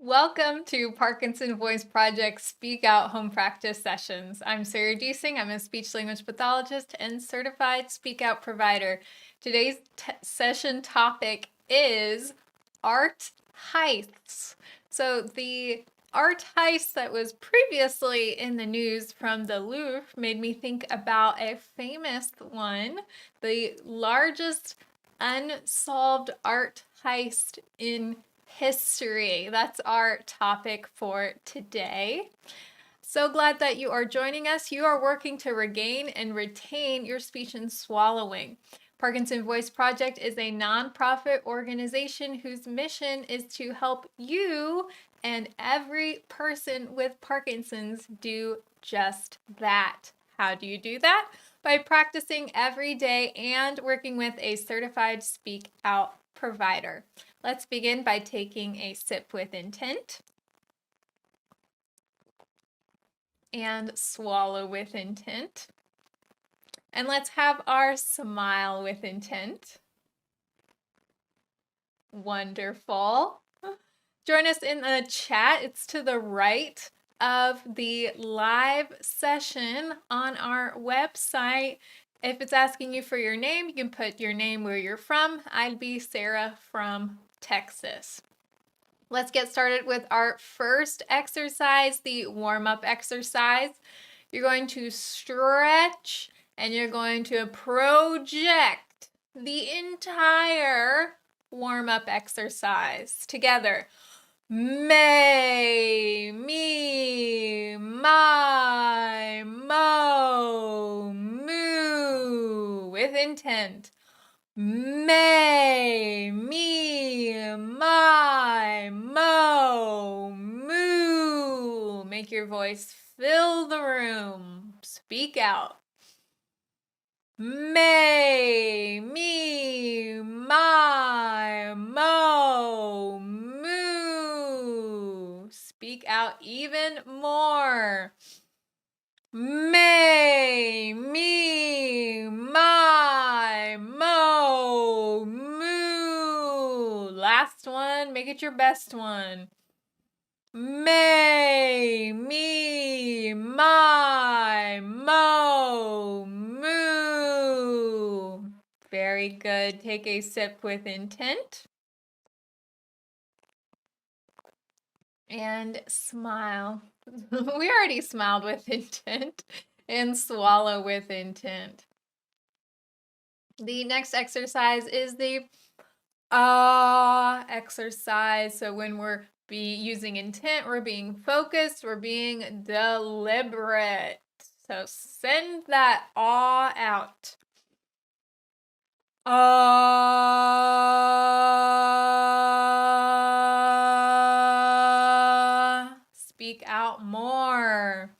Welcome to Parkinson Voice Project Speak Out Home Practice Sessions. I'm Sarah Deasing. I'm a speech-language pathologist and certified Speak Out provider. Today's session topic is art heists. So the art heist that was previously in the news from the Louvre made me think about a famous one, the largest unsolved art heist in history. That's our topic for today. So glad that you are joining us. You are working to regain and retain your speech and swallowing. Parkinson Voice Project is a nonprofit organization whose mission is to help you and every person with Parkinson's do just that. How do you do that? By practicing every day and working with a certified Speak Out provider. Let's begin by taking a sip with intent and swallow with intent. And let's have our smile with intent. Wonderful. Join us in the chat. It's to the right of the live session on our website. If it's asking you for your name, you can put your name where you're from. I'd be Sarah from Texas. Let's get started with our first exercise, the warm-up exercise. You're going to stretch and you're going to project the entire warm-up exercise together. May, me, my, mo, moo, with intent. May, me, my, mo, moo. Make your voice fill the room. Speak out. May, me, my, mo, moo. Speak out even more. May, me, my, mo, moo. Last one, make it your best one. May, me, my, mo, moo. Very good. Take a sip with intent. And smile. We already smiled with intent. And swallow with intent. The next exercise is the exercise. So when we're using intent, we're being focused, we're being deliberate. So send that out. Speak out more.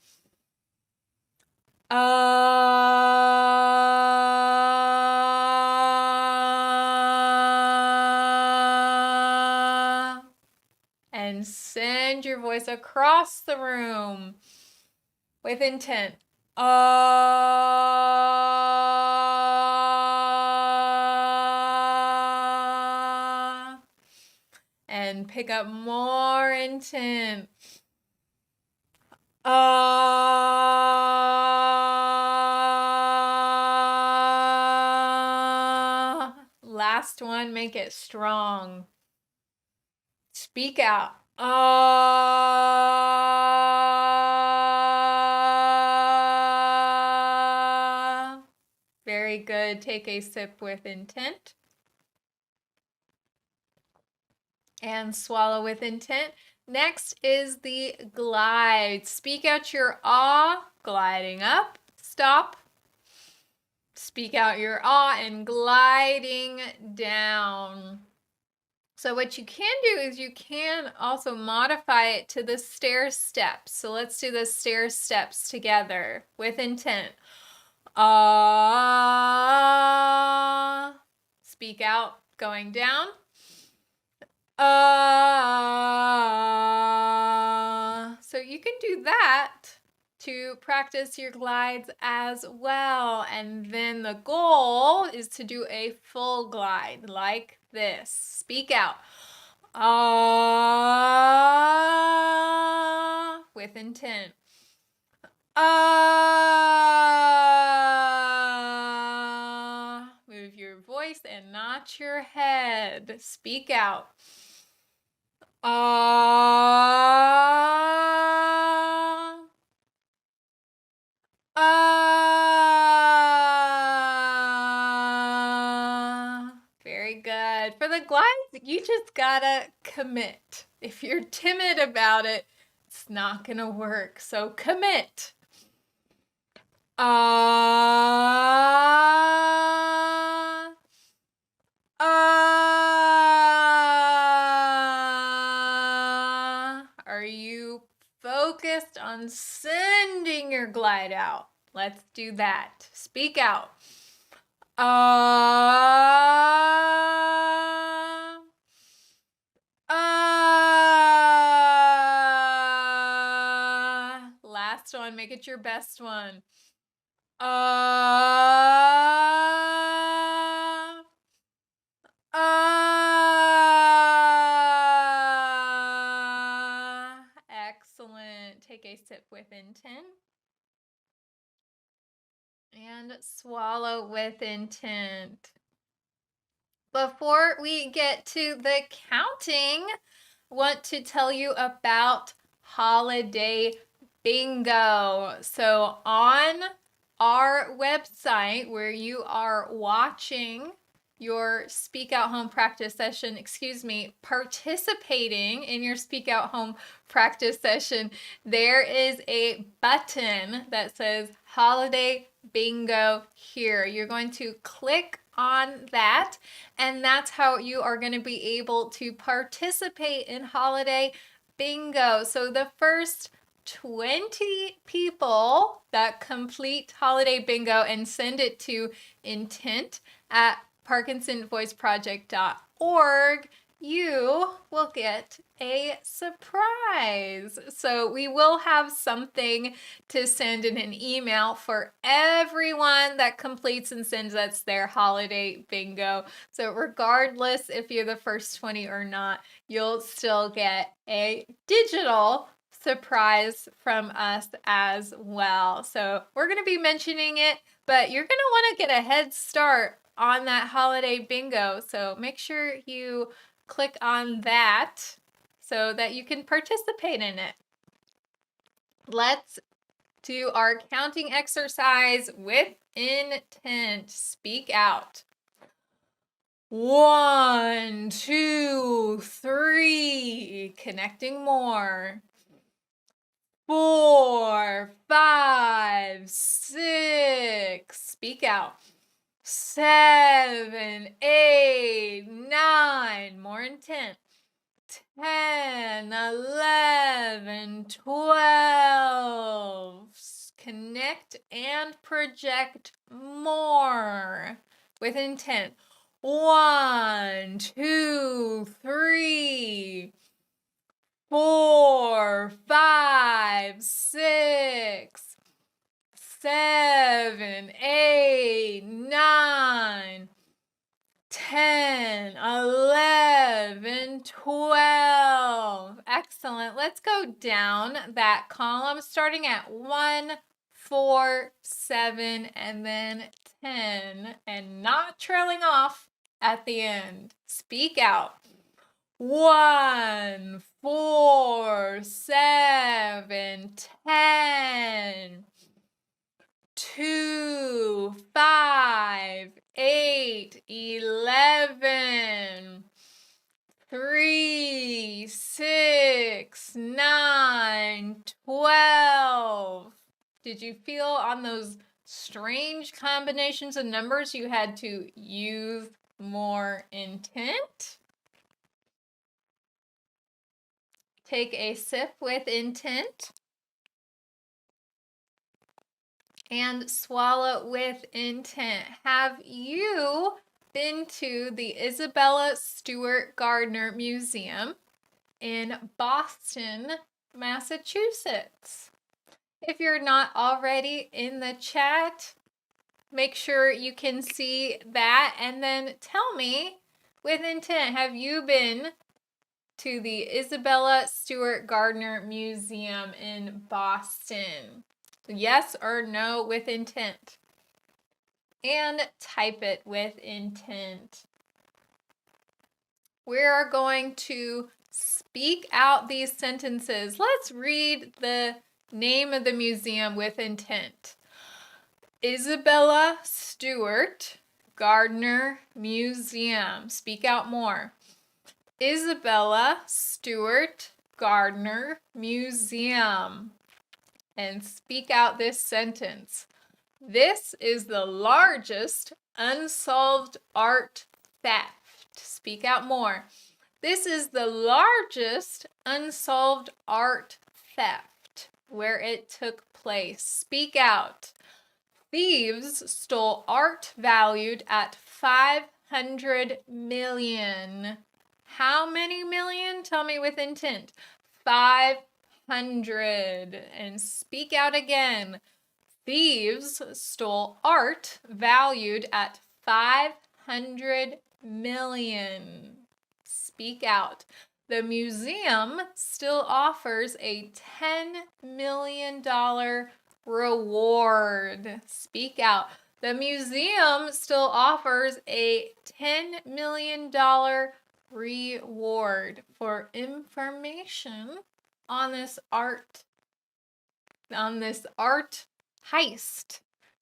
And send your voice across the room with intent. And pick up more intent. Last one, make it strong. Speak out. Very good. Take a sip with intent. And swallow with intent. Next is the glide. Speak out your gliding up, stop. Speak out your and gliding down. So what you can do is you can also modify it to the stair steps. So let's do the stair steps together with intent. Speak out, going down. So you can do that to practice your glides as well. And then the goal is to do a full glide like this. Speak out. Ah, with intent. Ah, move your voice and not your head. Speak out. Ah, ah. Very good. For the glides, you just gotta commit. If you're timid about it, it's not gonna work. So commit. Ah, ah. Are you focused on sending your glide out? Let's do that. Speak out. Ah, ah. Last one, make it your best one. Ah, ah. Excellent. Take a sip with intent. And swallow with intent. Before we get to the counting, I want to tell you about holiday bingo. So on our website where you are watching your Speak Out Home practice session, participating in your Speak Out Home practice session, there is a button that says Holiday Bingo here. You're going to click on that, and that's how you are going to be able to participate in Holiday Bingo. So the first 20 people that complete Holiday Bingo and send it to intent@parkinsonvoiceproject.org, you will get a surprise. So we will have something to send in an email for everyone that completes and sends us their holiday bingo. So regardless if you're the first 20 or not, you'll still get a digital surprise from us as well. So we're going to be mentioning it, but you're going to want to get a head start on that holiday bingo. So make sure you click on that so that you can participate in it. Let's do our counting exercise with intent. Speak out. 1, 2, 3. Connecting more. 4, 5, 6. Speak out. 7, 8, 9. More intent. 10, 11, 12. Connect and project more with intent. 1, 2, 3, 4, 5, 6, 7, 8, 9, 10, 11, 12. Excellent. Let's go down that column starting at 1, 4, 7, and then 10, and not trailing off at the end. Speak out. 1, 4, 7, 10. 2, 5, 8, 11. 3, 6, 9, 12. Did you feel on those strange combinations of numbers you had to use more intent? Take a sip with intent. And swallow with intent. Have you been to the Isabella Stewart Gardner Museum in Boston, Massachusetts? If you're not already in the chat, make sure you can see that and then tell me with intent, have you been to the Isabella Stewart Gardner Museum in Boston? Yes or no with intent. And type it with intent. We are going to speak out these sentences. Let's read the name of the museum with intent. Isabella Stewart Gardner Museum. Speak out more. Isabella Stewart Gardner Museum. And speak out this sentence. This is the largest unsolved art theft. Speak out more. This is the largest unsolved art theft where it took place. Speak out. Thieves stole art valued at 500 million. How many million? Tell me with intent. 500. And speak out again. Thieves stole art valued at 500 million. Speak out. The museum still offers a $10 million reward. Speak out. The museum still offers a $10 million reward for information on this art heist.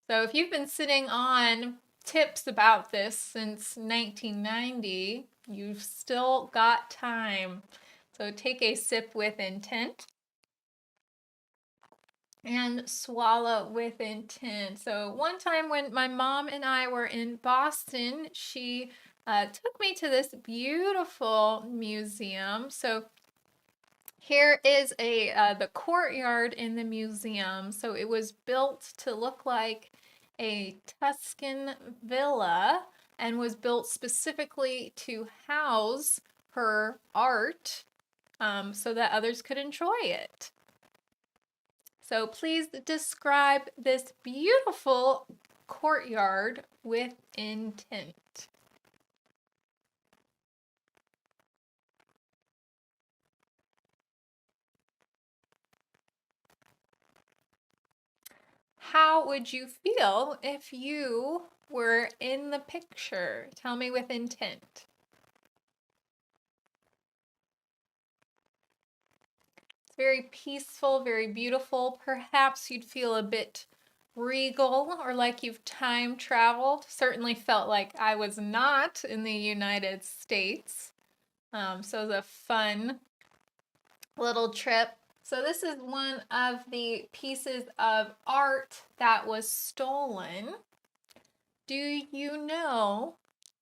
So if you've been sitting on tips about this since 1990, you've still got time. So take a sip with intent and swallow with intent. So one time when my mom and I were in Boston, she took me to this beautiful museum. So here is the courtyard in the museum. So it was built to look like a Tuscan villa and was built specifically to house her art so that others could enjoy it. So please describe this beautiful courtyard with intent. How would you feel if you were in the picture? Tell me with intent. It's very peaceful, very beautiful. Perhaps you'd feel a bit regal or like you've time traveled. Certainly felt like I was not in the United States. So it was a fun little trip. So this is one of the pieces of art that was stolen. Do you know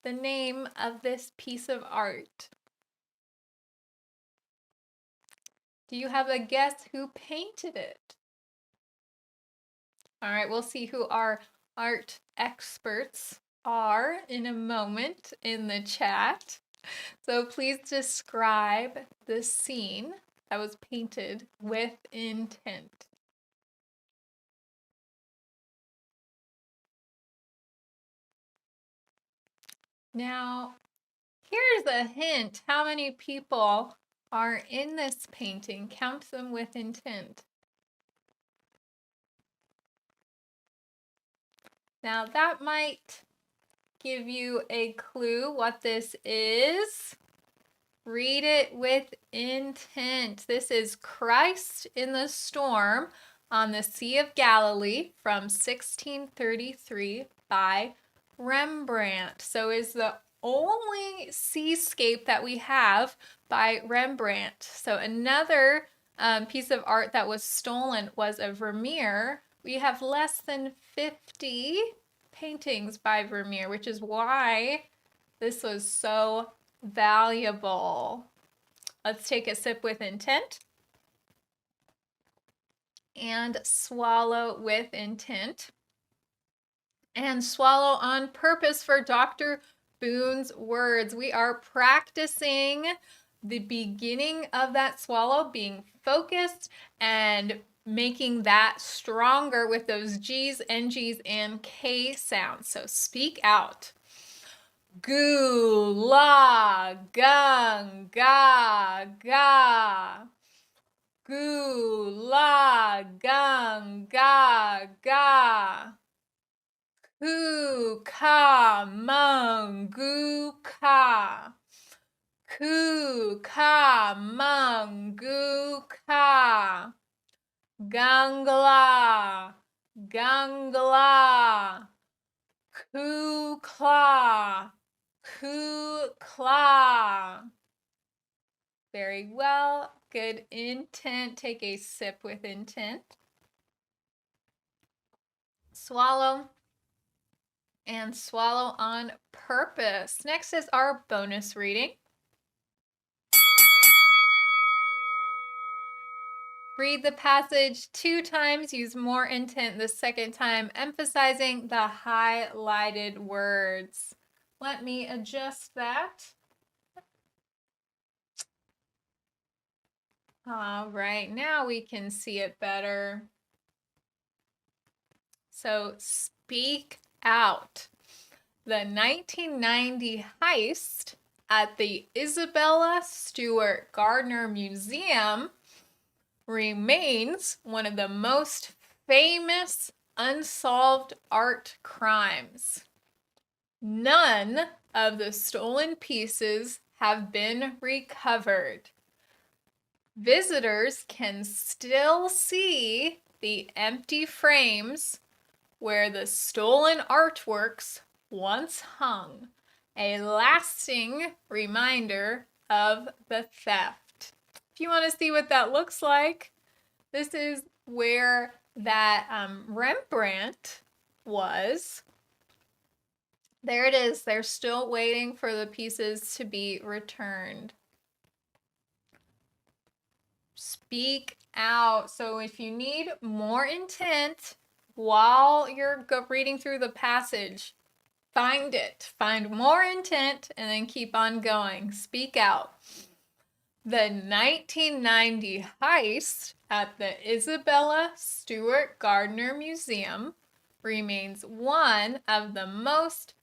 the name of this piece of art? Do you have a guess who painted it? All right, we'll see who our art experts are in a moment in the chat. So please describe the scene that was painted with intent. Now, here's a hint. How many people are in this painting? Count them with intent. Now, that might give you a clue what this is. Read it with intent. This is Christ in the Storm on the Sea of Galilee from 1633 by Rembrandt. So it's the only seascape that we have by Rembrandt. So another piece of art that was stolen was a Vermeer. We have less than 50 paintings by Vermeer, which is why this was so valuable. Let's take a sip with intent and swallow with intent and swallow on purpose for Dr. Boone's words. We are practicing the beginning of that swallow, being focused and making that stronger with those G's, NG's, and K sounds. So speak out. Gu, la, gung, ga, ga. Gu, la, gung, ga, ga. Ku, ka, mung, gu, ka. Ku, ka, mung, gu, ka. Gangla, gangla. Ku, kla, ku, kla. Very well. Good intent. Take a sip with intent. Swallow. And swallow on purpose. Next is our bonus reading. Read the passage 2 times. Use more intent the second time, emphasizing the highlighted words. Let me adjust that. All right, now we can see it better. So speak out. The 1990 heist at the Isabella Stewart Gardner Museum remains one of the most famous unsolved art crimes. None of the stolen pieces have been recovered. Visitors can still see the empty frames where the stolen artworks once hung, a lasting reminder of the theft. If you want to see what that looks like, this is where that Rembrandt was. There it is. They're still waiting for the pieces to be returned. Speak out. So if you need more intent while you're reading through the passage, find it. Find more intent and then keep on going. Speak out. The 1990 heist at the Isabella Stewart Gardner Museum remains one of the most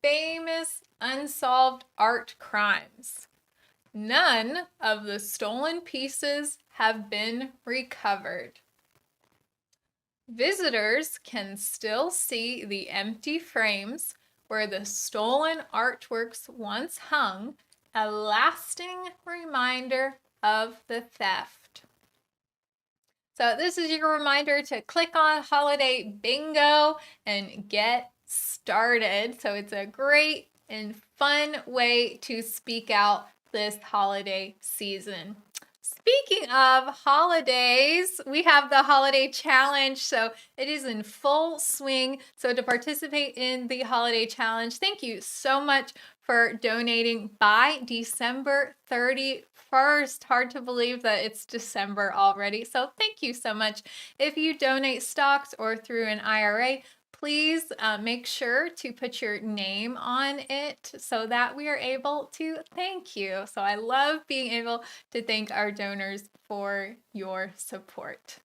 famous unsolved art crimes. None of the stolen pieces have been recovered. Visitors can still see the empty frames where the stolen artworks once hung, a lasting reminder of the theft. So this is your reminder to click on Holiday Bingo and get started. So it's a great and fun way to speak out this holiday season. Speaking of holidays, we have the holiday challenge, so it is in full swing. So to participate in the holiday challenge, thank you so much for donating by December 31st. Hard to believe that it's December already. So thank you so much. If you donate stocks or through an IRA, please make sure to put your name on it so that we are able to thank you. So I love being able to thank our donors for your support.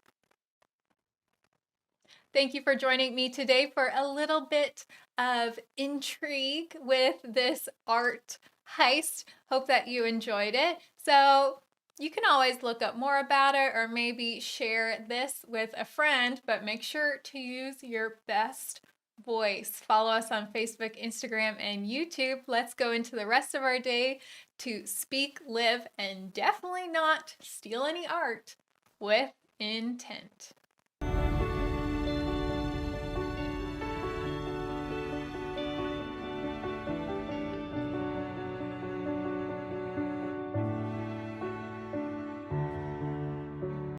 Thank you for joining me today for a little bit of intrigue with this art heist. Hope that you enjoyed it. So you can always look up more about it or maybe share this with a friend, but make sure to use your best voice. Follow us on Facebook, Instagram, and YouTube. Let's go into the rest of our day to speak, live, and definitely not steal any art with intent.